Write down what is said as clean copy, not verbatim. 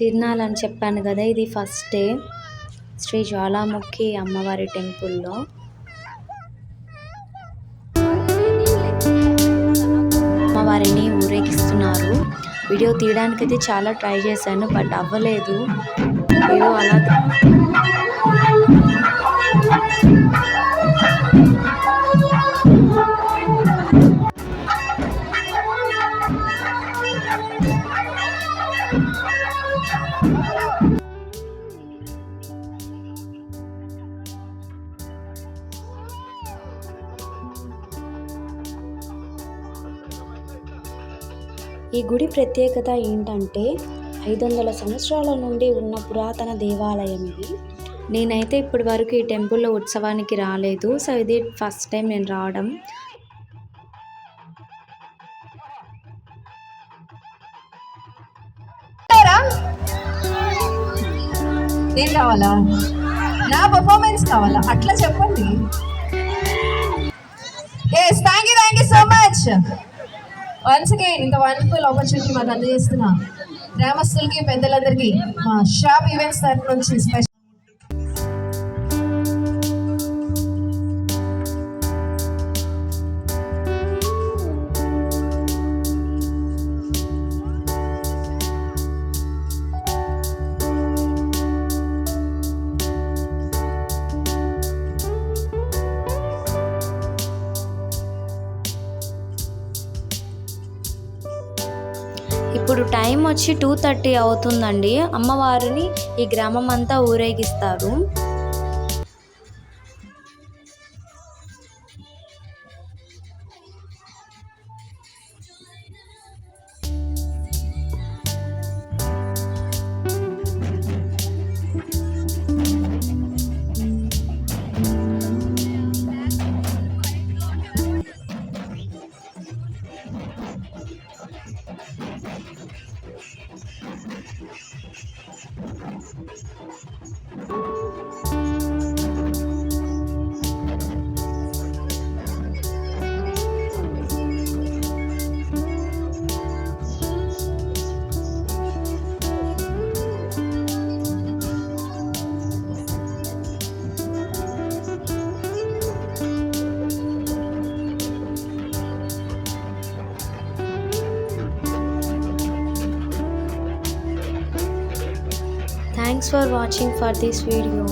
తిరునాళ్ళు అని చెప్పాను కదా, ఇది ఫస్ట్ డే శ్రీ జ్వాలాముఖి అమ్మవారి టెంపుల్లో. అమ్మవారిని ఊరేగిస్తున్నారు. వీడియో తీయడానికైతే చాలా ట్రై చేశాను, బట్ అవ్వలేదు. ఏదో అలా ఈ గుడి ప్రత్యేకత ఏంటంటే 500 సంవత్సరాల నుండి ఉన్న పురాతన దేవాలయం ఇది. నేనైతే ఇప్పటి వరకు ఈ టెంపుల్లో ఉత్సవానికి రాలేదు, సో ఇది ఫస్ట్ టైం నేను రావడం. ఏం కావాలా? నా పర్ఫార్మెన్స్ కావాలా? అట్లా చెప్పండి. Thank you so much. Once again ఇంత వండర్ఫుల్ ఆపర్చునిటీ మాకు అందజేస్తున్నా గ్రామస్తులకి, పెద్దలందరికీ మా షాప్ ఈవెంట్స్ తరఫు నుంచి స్పెషల్. ఇప్పుడు టైం వచ్చి 2:30 అవుతుందండి. అమ్మవారిని ఈ గ్రామం అంతా ఊరేగిస్తారు. Thanks for watching for this video.